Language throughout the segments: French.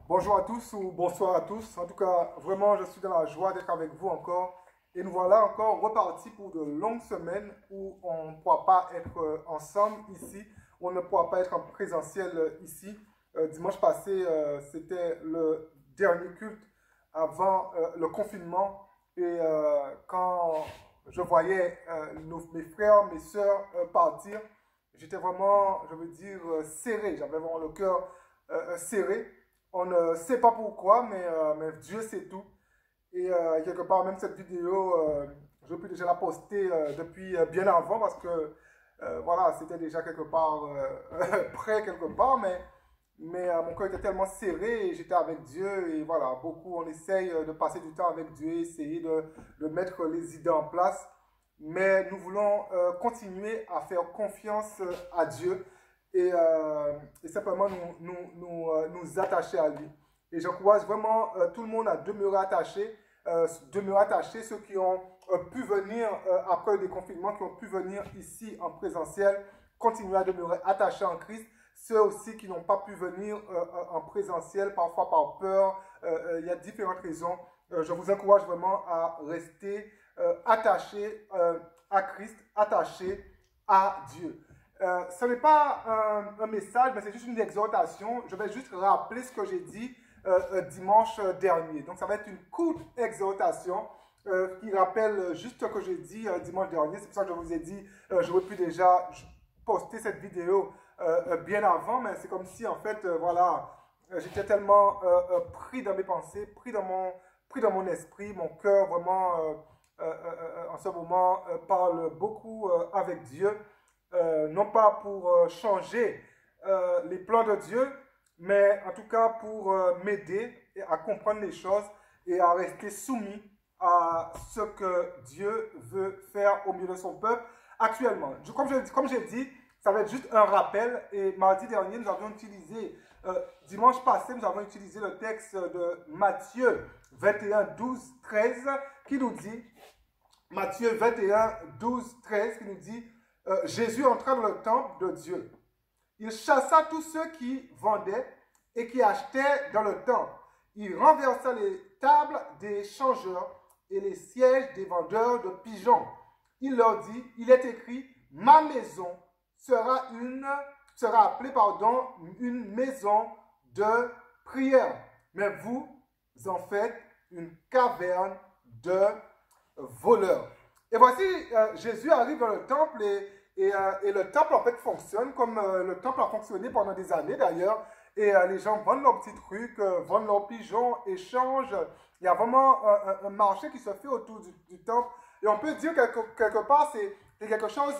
Bonjour à tous ou bonsoir à tous. En tout cas, vraiment, je suis dans la joie d'être avec vous encore. Et nous voilà encore repartis pour de longues semaines où on ne pourra pas être ensemble ici, où on ne pourra pas être en présentiel ici. Dimanche passé, c'était le dernier culte avant le confinement. Et quand je voyais mes frères, mes sœurs partir, j'étais vraiment, je veux dire, serré. J'avais vraiment le cœur serré. On ne sait pas pourquoi, mais Dieu sait tout. Et quelque part, même cette vidéo, je peux déjà la poster depuis bien avant parce que voilà, c'était déjà quelque part prêt quelque part, mais mon cœur était tellement serré et j'étais avec Dieu. Et voilà, beaucoup, on essaye de passer du temps avec Dieu, essayer de mettre les idées en place. Mais nous voulons continuer à faire confiance à Dieu et simplement nous attacher à lui. Et j'encourage vraiment tout le monde à demeurer attaché, ceux qui ont pu venir après le déconfinement, qui ont pu venir ici en présentiel, continuer à demeurer attachés en Christ. Ceux aussi qui n'ont pas pu venir en présentiel, parfois par peur, il y a différentes raisons. Je vous encourage vraiment à rester attachés à Christ, attachés à Dieu. Ce n'est pas un message, mais c'est juste une exhortation. Je vais juste rappeler ce que j'ai dit dimanche dernier. Donc, ça va être une courte exhortation qui rappelle juste ce que j'ai dit dimanche dernier. C'est pour ça que je vous ai dit, j'aurais pu déjà poster cette vidéo bien avant, mais c'est comme si, en fait, voilà, j'étais tellement pris dans mes pensées, pris dans mon esprit, mon cœur vraiment, en ce moment, parle beaucoup avec Dieu. Non pas pour changer les plans de Dieu, mais en tout cas pour m'aider à comprendre les choses et à rester soumis à ce que Dieu veut faire au milieu de son peuple actuellement. Comme j'ai dit, ça va être juste un rappel. Et mardi dernier, nous avions utilisé, dimanche passé, nous avons utilisé le texte de Matthieu 21, 12, 13 qui nous dit, Matthieu 21, 12, 13 qui nous dit, Jésus entra dans le temple de Dieu. Il chassa tous ceux qui vendaient et qui achetaient dans le temple. Il renversa les tables des changeurs et les sièges des vendeurs de pigeons. Il leur dit, il est écrit, ma maison sera appelée, une maison de prière. Mais vous en faites une caverne de voleurs. Et voici, Jésus arrive dans le temple et le temple en fait fonctionne comme le temple a fonctionné pendant des années d'ailleurs. Et les gens vendent leurs petits trucs, vendent leurs pigeons, échangent. Il y a vraiment un marché qui se fait autour du temple. Et on peut dire quelque part, c'est quelque chose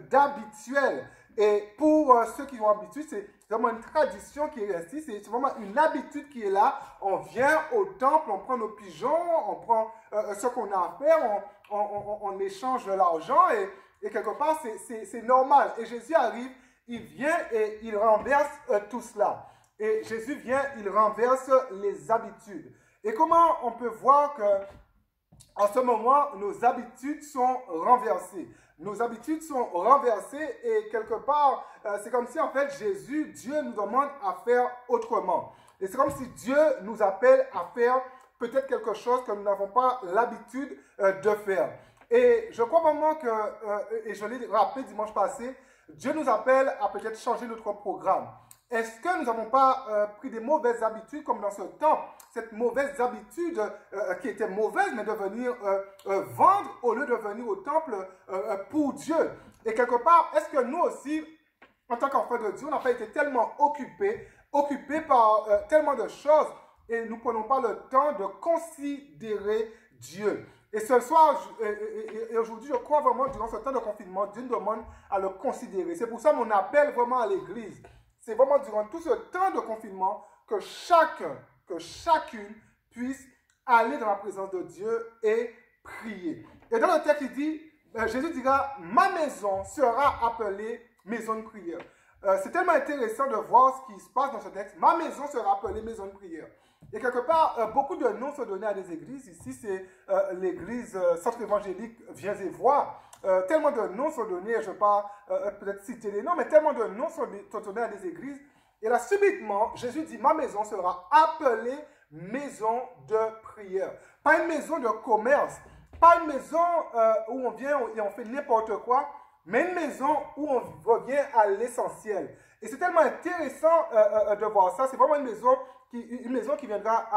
d'habituel. Et pour ceux qui ont l'habitude, c'est vraiment une tradition qui est restée. C'est vraiment une habitude qui est là. On vient au temple, on prend nos pigeons, on prend ce qu'on a à faire, on échange de l'argent et quelque part, c'est normal. Et Jésus arrive, il vient et il renverse tout cela. Et Jésus vient, il renverse les habitudes. Et comment on peut voir que en ce moment, nos habitudes sont renversées. Nos habitudes sont renversées et quelque part, c'est comme si en fait Dieu nous demande à faire autrement. Et c'est comme si Dieu nous appelle à faire peut-être quelque chose que nous n'avons pas l'habitude de faire. Et je crois vraiment que, et je l'ai rappelé dimanche passé, Dieu nous appelle à peut-être changer notre programme. Est-ce que nous n'avons pas pris des mauvaises habitudes comme dans ce temps, cette mauvaise habitude qui était mauvaise, mais de venir vendre au lieu de venir au temple pour Dieu? Et quelque part, est-ce que nous aussi, en tant qu'enfants de Dieu, on n'a pas été tellement occupés par tellement de choses et nous ne prenons pas le temps de considérer Dieu? Et ce soir, et aujourd'hui, je crois vraiment, durant ce temps de confinement, Dieu nous demande à le considérer. C'est pour ça mon appel vraiment à l'Église. C'est vraiment durant tout ce temps de confinement que chacune puisse aller dans la présence de Dieu et prier. Et dans le texte, il dit, Jésus dira, ma maison sera appelée maison de prière. C'est tellement intéressant de voir ce qui se passe dans ce texte. Ma maison sera appelée maison de prière. Et quelque part, beaucoup de noms sont donnés à des églises. Ici, c'est l'église Centre évangélique Viens et Vois. Tellement de noms sont donnés, je ne vais pas peut-être citer les noms, mais tellement de noms sont donnés à des églises. Et là, subitement, Jésus dit, ma maison sera appelée maison de prière. Pas une maison de commerce, pas une maison où on vient et on fait n'importe quoi, mais une maison où on revient à l'essentiel. Et c'est tellement intéressant de voir ça. C'est vraiment une maison qui viendra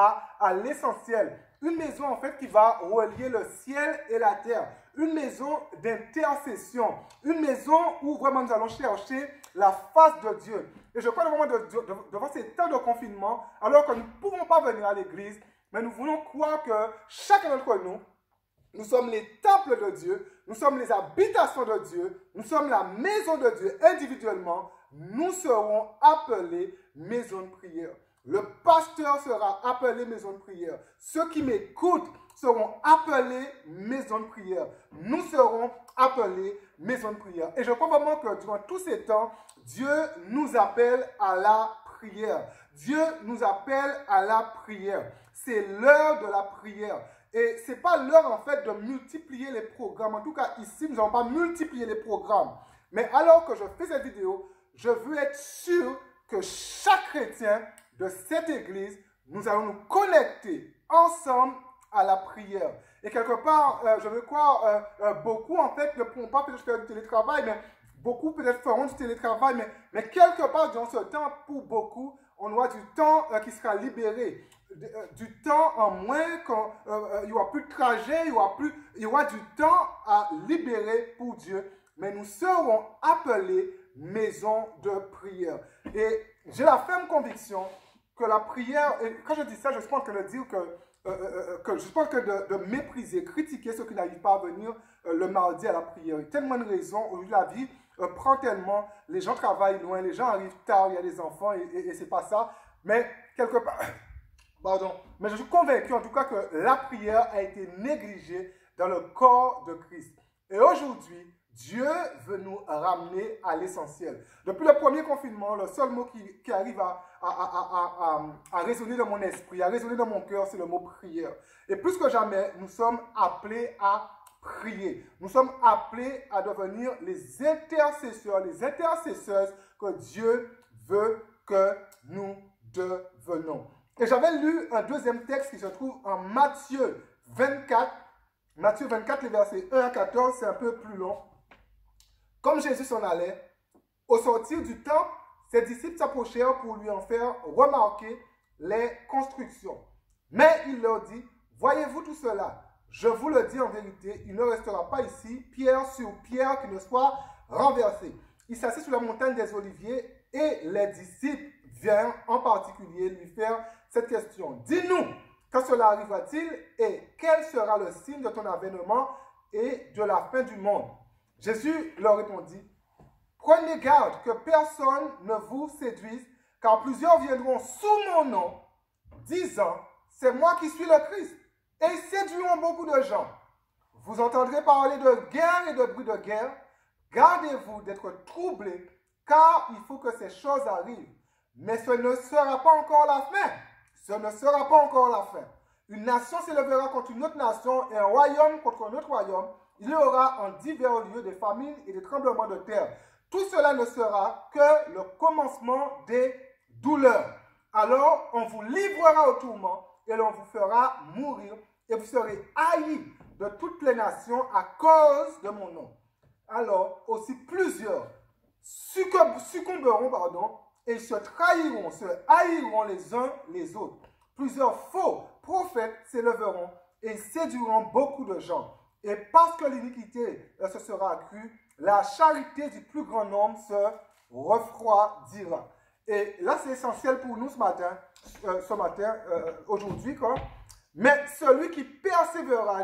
à l'essentiel. Une maison en fait qui va relier le ciel et la terre. Une maison d'intercession. Une maison où vraiment nous allons chercher la face de Dieu. Et je crois vraiment devant ces temps de confinement, alors que nous ne pouvons pas venir à l'église, mais nous voulons croire que chacun d'entre nous, nous sommes les temples de Dieu, nous sommes les habitations de Dieu, nous sommes la maison de Dieu individuellement, nous serons appelés maison de prière. Le pasteur sera appelé maison de prière. Ceux qui m'écoutent seront appelés maison de prière. Nous serons appelés maison de prière. Et je crois vraiment que durant tous ces temps, Dieu nous appelle à la prière. Dieu nous appelle à la prière. C'est l'heure de la prière. Et ce n'est pas l'heure en fait de multiplier les programmes. En tout cas, ici, nous n'allons pas multiplier les programmes. Mais alors que je fais cette vidéo, je veux être sûr que chaque chrétien de cette église, nous allons nous connecter ensemble à la prière. Et quelque part, je veux croire, beaucoup en fait ne pourront pas peut-être faire du télétravail, mais beaucoup peut-être feront du télétravail, mais quelque part dans ce temps, pour beaucoup, on aura du temps qui sera libéré. Du temps en moins, il n'y aura plus de trajet, il y aura du temps à libérer pour Dieu. Mais nous serons appelés maison de prière. Et j'ai la ferme conviction que la prière, et quand je dis ça, je pense que de dire je pense que de mépriser, critiquer ceux qui n'arrivent pas à venir le mardi à la prière. Il y a tellement de raisons, aujourd'hui la vie prend tellement, les gens travaillent loin, les gens arrivent tard, il y a des enfants et c'est pas ça. Mais quelque part, pardon, mais je suis convaincu en tout cas que la prière a été négligée dans le corps de Christ. Et aujourd'hui, Dieu veut nous ramener à l'essentiel. Depuis le premier confinement, le seul mot qui arrive à résonner dans mon esprit, à résonner dans mon cœur, c'est le mot prière. Et plus que jamais, nous sommes appelés à prier. Nous sommes appelés à devenir les intercesseurs, les intercesseuses que Dieu veut que nous devenons. Et j'avais lu un deuxième texte qui se trouve en Matthieu 24. Matthieu 24, les versets 1 à 14, c'est un peu plus long. Comme Jésus s'en allait, au sortir du temple, ses disciples s'approchèrent pour lui en faire remarquer les constructions. Mais il leur dit, voyez-vous tout cela? Je vous le dis en vérité, il ne restera pas ici pierre sur pierre qui ne soit renversée. Il s'assit sur la montagne des Oliviers et les disciples viennent en particulier lui faire cette question. Dis-nous, quand cela arrivera-t-il et quel sera le signe de ton avènement et de la fin du monde? Jésus leur répondit, prenez garde que personne ne vous séduise, car plusieurs viendront sous mon nom, disant, c'est moi qui suis le Christ, et ils séduiront beaucoup de gens. Vous entendrez parler de guerre et de bruit de guerre. Gardez-vous d'être troublés, car il faut que ces choses arrivent. Mais ce ne sera pas encore la fin. Ce ne sera pas encore la fin. Une nation s'élèvera contre une autre nation et un royaume contre un autre royaume. Il y aura en divers lieux des famines et des tremblements de terre. Tout cela ne sera que le commencement des douleurs. Alors, on vous livrera au tourment et l'on vous fera mourir et vous serez haïs de toutes les nations à cause de mon nom. Alors, aussi plusieurs succomberont, et se trahiront, se haïront les uns les autres. Plusieurs faux prophètes s'élèveront et séduiront beaucoup de gens. Et parce que l'iniquité se sera accrue, la charité du plus grand nombre se refroidira. Et là, c'est essentiel pour nous ce matin, aujourd'hui, quoi. Mais celui qui persévérera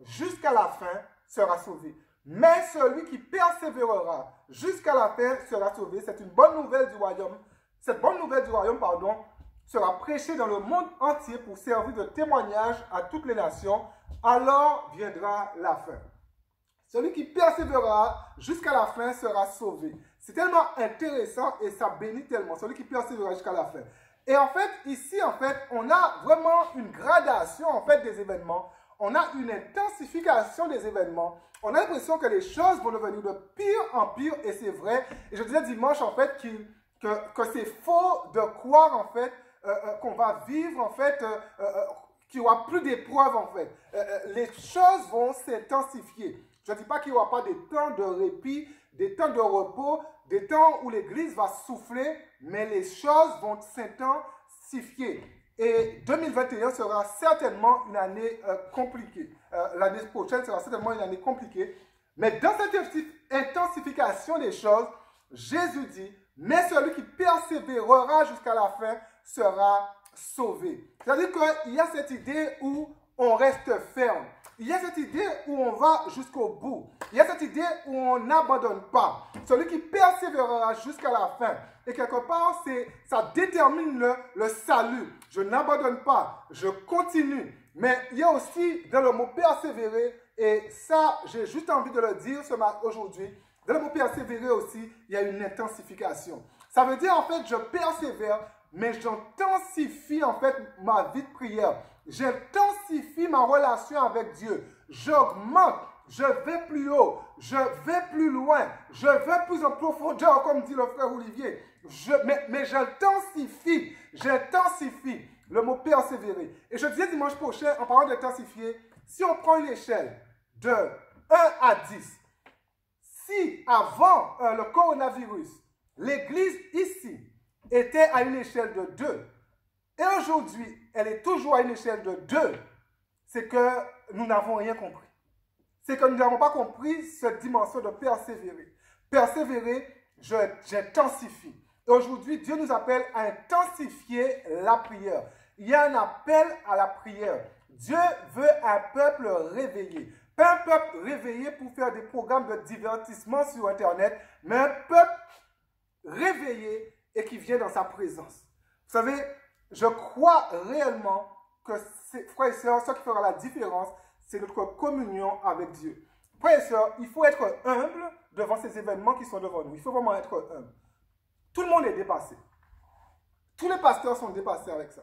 jusqu'à la fin sera sauvé. Mais celui qui persévérera jusqu'à la fin sera sauvé. C'est une bonne nouvelle du royaume. Cette bonne nouvelle du royaume, sera prêchée dans le monde entier pour servir de témoignage à toutes les nations. Alors viendra la fin. Celui qui persévérera jusqu'à la fin sera sauvé. C'est tellement intéressant et ça bénit tellement. Celui qui persévérera jusqu'à la fin. Et en fait, ici, on a vraiment une gradation, des événements. On a une intensification des événements. On a l'impression que les choses vont devenir de pire en pire, et c'est vrai. Et je disais dimanche, que c'est faux de croire en fait qu'on va vivre en fait, qu'il n'y aura plus d'épreuves en fait. Les choses vont s'intensifier. Je ne dis pas qu'il n'y aura pas des temps de répit, des temps de repos, des temps où l'Église va souffler, mais les choses vont s'intensifier. Et 2021 sera certainement une année compliquée. L'année prochaine sera certainement une année compliquée. Mais dans cette intensification des choses, Jésus dit, mais celui qui persévérera jusqu'à la fin sera sauvé. C'est-à-dire qu'il y a cette idée où on reste ferme. Il y a cette idée où on va jusqu'au bout. Il y a cette idée où on n'abandonne pas. Celui qui persévérera jusqu'à la fin. Et quelque part, ça détermine le salut. Je n'abandonne pas, je continue. Mais il y a aussi dans le mot persévérer, et ça, j'ai juste envie de le dire aujourd'hui, dans le mot persévérer aussi, il y a une intensification. Ça veut dire en fait, je persévère, mais j'intensifie en fait ma vie de prière. J'intensifie ma relation avec Dieu. J'augmente, je vais plus haut, je vais plus loin, je vais plus en profondeur, comme dit le frère Olivier. Mais j'intensifie le mot persévérer. Et je disais dimanche prochain, en parlant d'intensifier, si on prend une échelle de 1 à 10, si avant le coronavirus, l'Église ici était à une échelle de 2, et aujourd'hui, elle est toujours à une échelle de 2, c'est que nous n'avons rien compris. C'est que nous n'avons pas compris cette dimension de persévérer. Persévérer, j'intensifie. Et aujourd'hui, Dieu nous appelle à intensifier la prière. Il y a un appel à la prière. Dieu veut un peuple réveillé. Pas un peuple réveillé pour faire des programmes de divertissement sur Internet, mais un peuple réveillé et qui vient dans sa présence. Vous savez, je crois réellement que, frères et sœurs, ce qui fera la différence, c'est notre communion avec Dieu. Frères et sœurs, il faut être humble devant ces événements qui sont devant nous. Il faut vraiment être humble. Tout le monde est dépassé. Tous les pasteurs sont dépassés avec ça.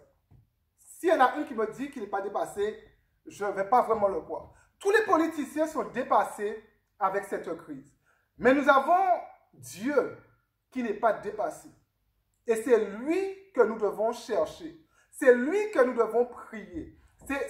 S'il y en a un qui me dit qu'il n'est pas dépassé, je ne vais pas vraiment le croire. Tous les politiciens sont dépassés avec cette crise. Mais nous avons Dieu qui n'est pas dépassé. Et c'est lui que nous devons chercher. C'est lui que nous devons prier.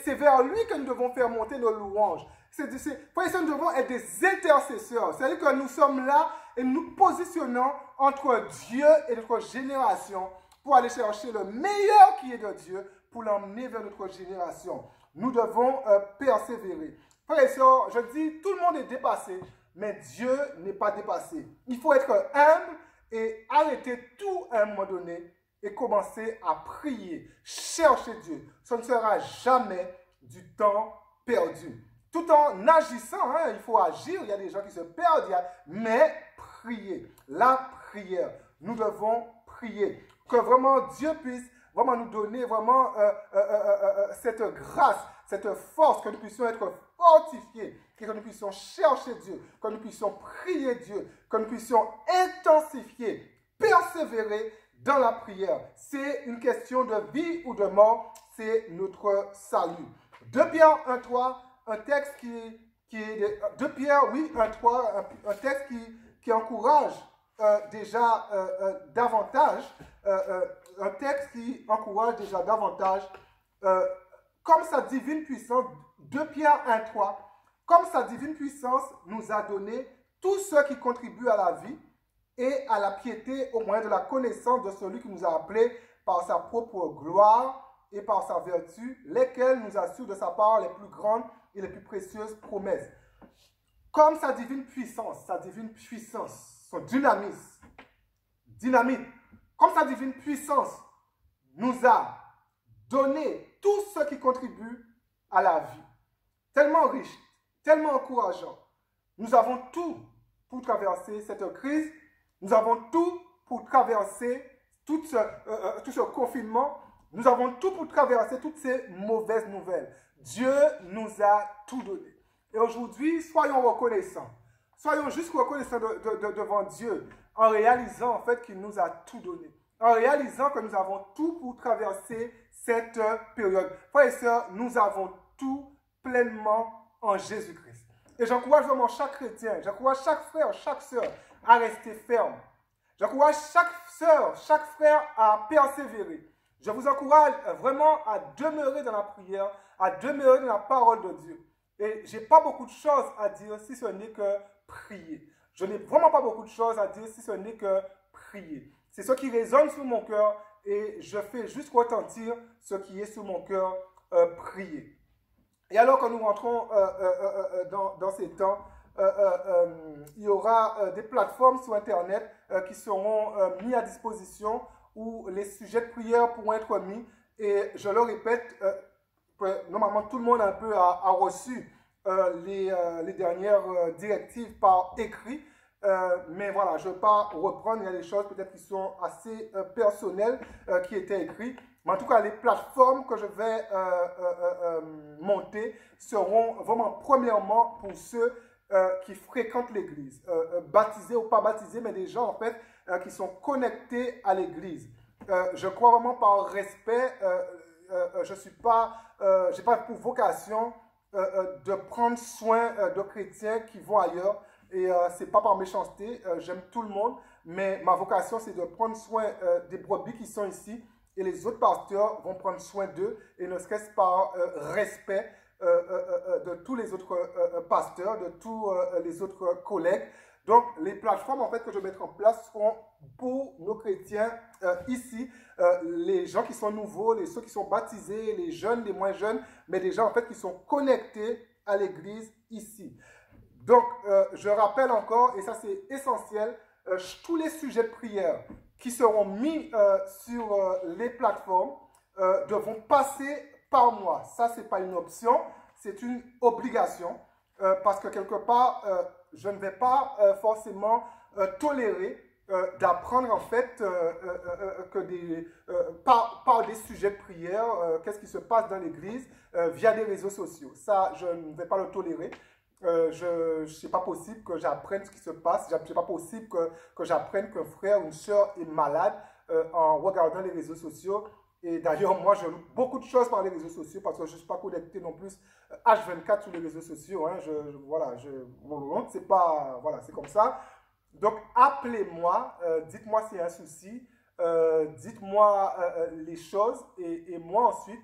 C'est vers lui que nous devons faire monter nos louanges. Nous devons être des intercesseurs. C'est-à-dire que nous sommes là et nous positionnons entre Dieu et notre génération pour aller chercher le meilleur qui est de Dieu pour l'emmener vers notre génération. Nous devons persévérer. Frères et sœurs, je dis, tout le monde est dépassé, mais Dieu n'est pas dépassé. Il faut être humble et arrêter tout à un moment donné et commencer à prier, chercher Dieu. Ce ne sera jamais du temps perdu. Tout en agissant, hein, il faut agir, il y a des gens qui se perdent, mais prier, la prière, nous devons prier. Que vraiment Dieu puisse vraiment nous donner vraiment cette grâce, cette force, que nous puissions être fortifiés, que nous puissions chercher Dieu, que nous puissions prier Dieu, que nous puissions intensifier, persévérer dans la prière. C'est une question de vie ou de mort, c'est notre salut. 2 Pierre 1,3, un texte qui est 2 Pierre, oui, 1,3, un texte qui encourage déjà davantage, un texte qui encourage déjà davantage, comme sa divine puissance, 2 Pierre 1,3, comme sa divine puissance nous a donné tout ce qui contribue à la vie et à la piété au moyen de la connaissance de celui qui nous a appelés par sa propre gloire et par sa vertu, lesquels nous assurent de sa part les plus grandes et les plus précieuses promesses. Comme sa divine puissance, son dynamite, comme sa divine puissance nous a donné tout ce qui contribue à la vie. Tellement riche, tellement encourageant. Nous avons tout pour traverser cette crise. Nous avons tout pour traverser tout ce confinement. Nous avons tout pour traverser toutes ces mauvaises nouvelles. Dieu nous a tout donné. Et aujourd'hui, soyons reconnaissants. Soyons juste reconnaissants devant Dieu en réalisant en fait qu'il nous a tout donné. En réalisant que nous avons tout pour traverser cette période. Frères et sœurs, nous avons tout pleinement en Jésus-Christ. Et j'encourage vraiment chaque chrétien, j'encourage chaque frère, chaque sœur à rester ferme. J'encourage chaque sœur, chaque frère à persévérer. Je vous encourage vraiment à demeurer dans la prière, à demeurer dans la parole de Dieu. Et je n'ai pas beaucoup de choses à dire si ce n'est que prier. Je n'ai vraiment pas beaucoup de choses à dire si ce n'est que prier. C'est ce qui résonne sur mon cœur et je fais juste retentir ce qui est sur mon cœur, prier. Et alors que nous rentrons dans ces temps, il y aura des plateformes sur Internet qui seront mises à disposition où les sujets de prière pourront être mis. Et je le répète, normalement tout le monde un peu a reçu les dernières directives par écrit. Mais voilà, je ne vais pas reprendre, il y a des choses peut-être qui sont assez personnelles qui étaient écrites. Mais en tout cas, les plateformes que je vais monter seront vraiment premièrement pour ceux qui fréquentent l'église, baptisés ou pas baptisés, mais des gens en fait qui sont connectés à l'église. Je crois vraiment par respect, je suis pas, j'ai pas pour vocation de prendre soin de chrétiens qui vont ailleurs. Et c'est pas par méchanceté, j'aime tout le monde, mais ma vocation c'est de prendre soin des brebis qui sont ici et les autres pasteurs vont prendre soin d'eux et ne serait-ce par respect de tous les autres pasteurs, de tous les autres collègues. Donc les plateformes en fait que je vais mettre en place seront pour nos chrétiens ici, les gens qui sont nouveaux, ceux qui sont baptisés, les jeunes, les moins jeunes, mais des gens en fait qui sont connectés à l'église ici. Donc, je rappelle encore, et ça c'est essentiel, tous les sujets de prière qui seront mis sur les plateformes devront passer par moi. Ça, ce n'est pas une option, c'est une obligation parce que quelque part, je ne vais pas forcément tolérer d'apprendre en fait que par des sujets de prière, qu'est-ce qui se passe dans l'église via les réseaux sociaux. Ça, je ne vais pas le tolérer. C'est pas possible que j'apprenne ce qui se passe. C'est pas possible que j'apprenne qu'un frère ou une soeur est malade en regardant les réseaux sociaux. Et d'ailleurs, moi, je loupe beaucoup de choses par les réseaux sociaux parce que je ne suis pas connecté non plus H24 sur les réseaux sociaux. Hein. Voilà, c'est pas, voilà, c'est comme ça. Donc, appelez-moi, dites-moi s'il y a un souci, dites-moi les choses et moi ensuite,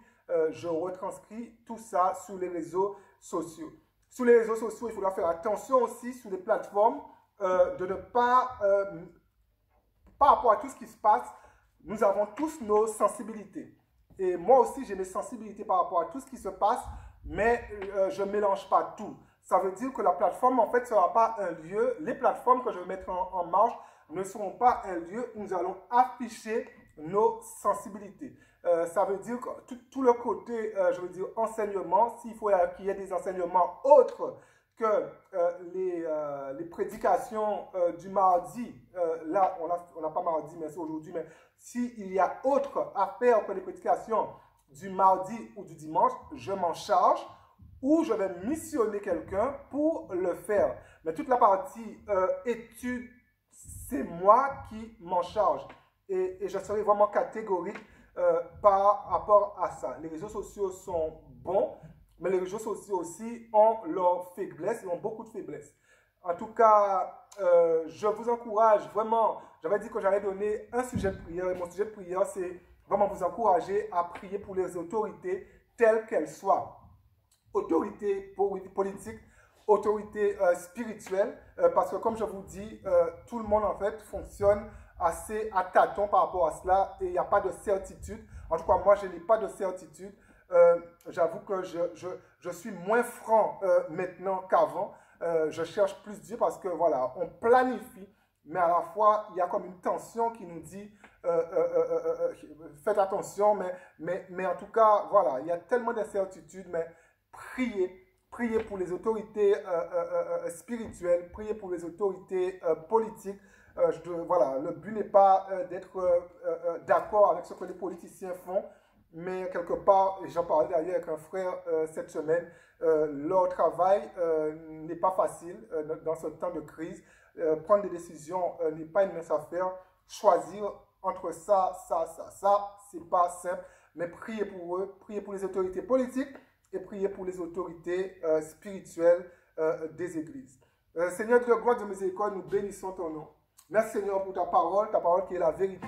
je retranscris tout ça sur les réseaux sociaux. Sur les réseaux sociaux, il faudra faire attention aussi sur les plateformes de ne pas, par rapport à tout ce qui se passe, nous avons tous nos sensibilités. Et moi aussi, j'ai mes sensibilités par rapport à tout ce qui se passe, mais je ne mélange pas tout. Ça veut dire que la plateforme, en fait, ne sera pas un lieu, les plateformes que je vais mettre en marche ne seront pas un lieu où nous allons afficher nos sensibilités. Ça veut dire que tout le côté, je veux dire, enseignement, s'il faut qu'il y ait des enseignements autres que les prédications du mardi, là, on n'a pas mardi, mais c'est aujourd'hui, mais s'il y a autre à faire que les prédications du mardi ou du dimanche, je m'en charge ou je vais missionner quelqu'un pour le faire. Mais toute la partie étude, c'est moi qui m'en charge. Et je serai vraiment catégorique par rapport à ça. Les réseaux sociaux sont bons, mais les réseaux sociaux aussi ont leurs faiblesses, ils ont beaucoup de faiblesses. En tout cas, je vous encourage vraiment, j'avais dit que j'allais donner un sujet de prière, et mon sujet de prière, c'est vraiment vous encourager à prier pour les autorités telles qu'elles soient. Autorité politique, autorité spirituelle, parce que comme je vous dis, tout le monde en fait fonctionne assez à tâtons par rapport à cela et il n'y a pas de certitude. En tout cas, moi, je n'ai pas de certitude. J'avoue que je suis moins franc maintenant qu'avant. Je cherche plus Dieu parce que voilà, on planifie, mais à la fois, il y a comme une tension qui nous dit faites attention, mais en tout cas, voilà, il y a tellement d'incertitudes, mais priez pour les autorités spirituelles, priez pour les autorités politiques. Voilà, le but n'est pas d'être d'accord avec ce que les politiciens font, mais quelque part, j'en parlais d'ailleurs avec un frère cette semaine, leur travail n'est pas facile dans ce temps de crise. Prendre des décisions n'est pas une mince affaire. Choisir entre ça, c'est pas simple, mais priez pour eux, priez pour les autorités politiques et priez pour les autorités spirituelles des églises. Seigneur de gloire, de miséricorde, nous bénissons ton nom. Merci Seigneur pour ta parole qui est la vérité.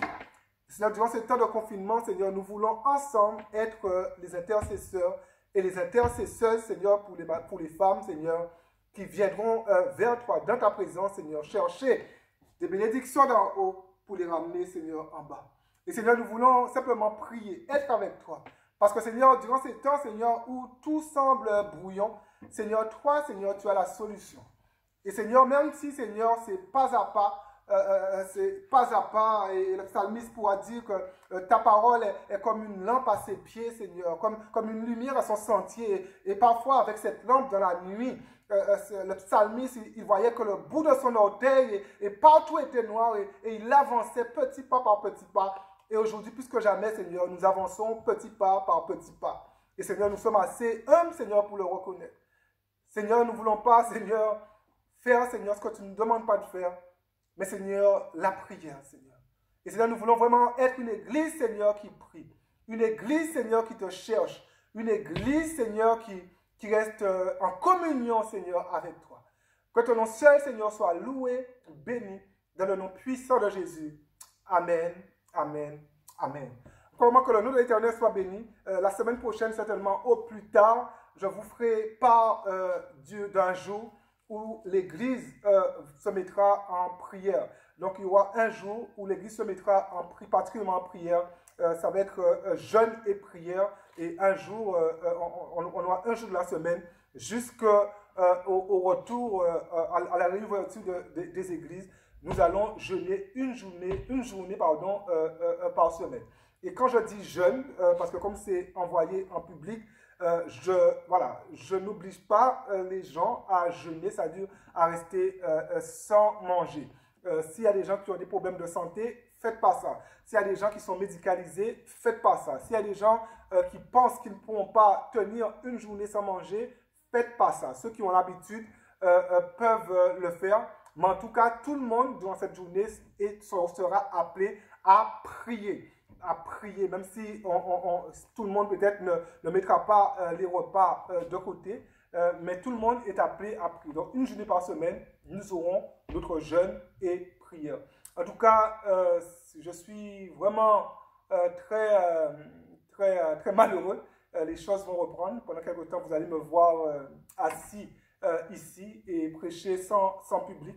Seigneur, durant ce temps de confinement, Seigneur, nous voulons ensemble être les intercesseurs et les intercesseurs, Seigneur, pour les femmes, Seigneur, qui viendront vers toi, dans ta présence, Seigneur, chercher des bénédictions d'en haut pour les ramener, Seigneur, en bas. Et Seigneur, nous voulons simplement prier, être avec toi. Parce que Seigneur, durant ces temps, Seigneur, où tout semble brouillon, Seigneur, toi, Seigneur, tu as la solution. Et Seigneur, même si, Seigneur, c'est pas à pas, et le psalmiste pourra dire que ta parole est comme une lampe à ses pieds, Seigneur, comme une lumière à son sentier. Et parfois, avec cette lampe dans la nuit, le psalmiste, il voyait que le bout de son orteil et partout était noir et il avançait petit pas par petit pas. Et aujourd'hui, plus que jamais, Seigneur, nous avançons petit pas par petit pas. Et Seigneur, nous sommes assez humbles, Seigneur, pour le reconnaître. Seigneur, nous ne voulons pas, Seigneur, faire, Seigneur, ce que tu ne nous demandes pas de faire. Mais Seigneur, la prière, Seigneur. Et Seigneur, nous voulons vraiment être une église, Seigneur, qui prie. Une église, Seigneur, qui te cherche. Une église, Seigneur, qui reste en communion, Seigneur, avec toi. Que ton nom seul, Seigneur, soit loué, béni, dans le nom puissant de Jésus. Amen, amen, amen. Comment que le nom de l'Éternel soit béni. La semaine prochaine, certainement, au plus tard, je vous ferai part d'un jour où l'Église se mettra en prière. Donc, il y aura un jour où l'Église se mettra particulièrement en prière. Ça va être jeûne et prière. Et un jour, on aura un jour de la semaine jusqu'au retour, à la réouverture des églises. Nous allons jeûner une journée par semaine. Et quand je dis jeûne, parce que comme c'est envoyé en public, je n'oblige pas les gens à jeûner, c'est-à-dire à rester sans manger. S'il y a des gens qui ont des problèmes de santé, faites pas ça. S'il y a des gens qui sont médicalisés, faites pas ça. S'il y a des gens qui pensent qu'ils ne pourront pas tenir une journée sans manger, faites pas ça. Ceux qui ont l'habitude peuvent le faire. Mais en tout cas, tout le monde durant cette journée sera appelé à prier. Même si tout le monde peut-être ne mettra pas les repas de côté, mais tout le monde est appelé à prier. Donc, une journée par semaine, nous aurons notre jeûne et prière. En tout cas, je suis vraiment très malheureux. Les choses vont reprendre. Pendant quelque temps, vous allez me voir assis ici et prêcher sans public.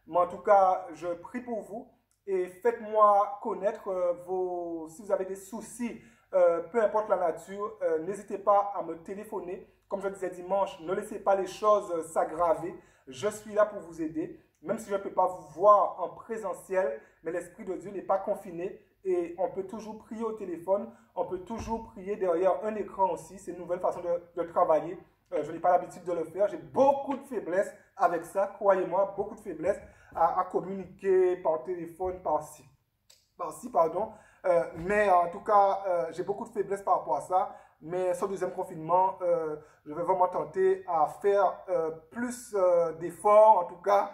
Mais en tout cas, je prie pour vous. Et faites-moi connaître si vous avez des soucis, peu importe la nature, n'hésitez pas à me téléphoner. Comme je disais dimanche, ne laissez pas les choses s'aggraver. Je suis là pour vous aider, même si je ne peux pas vous voir en présentiel, mais l'Esprit de Dieu n'est pas confiné et on peut toujours prier au téléphone, on peut toujours prier derrière un écran aussi. C'est une nouvelle façon de travailler. Je n'ai pas l'habitude de le faire. J'ai beaucoup de faiblesses avec ça, croyez-moi, beaucoup de faiblesses à communiquer par téléphone, par-ci, pardon. Mais en tout cas, j'ai beaucoup de faiblesses par rapport à ça. Mais sur le deuxième confinement, je vais vraiment tenter à faire plus d'efforts, en tout cas,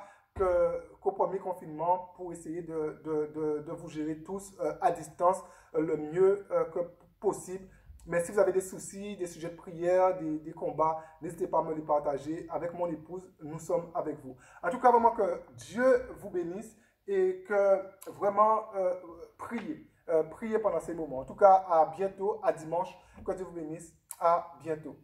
qu'au premier confinement pour essayer de vous gérer tous à distance le mieux que possible. Mais si vous avez des soucis, des sujets de prière, des combats, n'hésitez pas à me les partager. Avec mon épouse, nous sommes avec vous. En tout cas, vraiment que Dieu vous bénisse et que vraiment priez. Priez pendant ces moments. En tout cas, à bientôt, à dimanche. Que Dieu vous bénisse. À bientôt.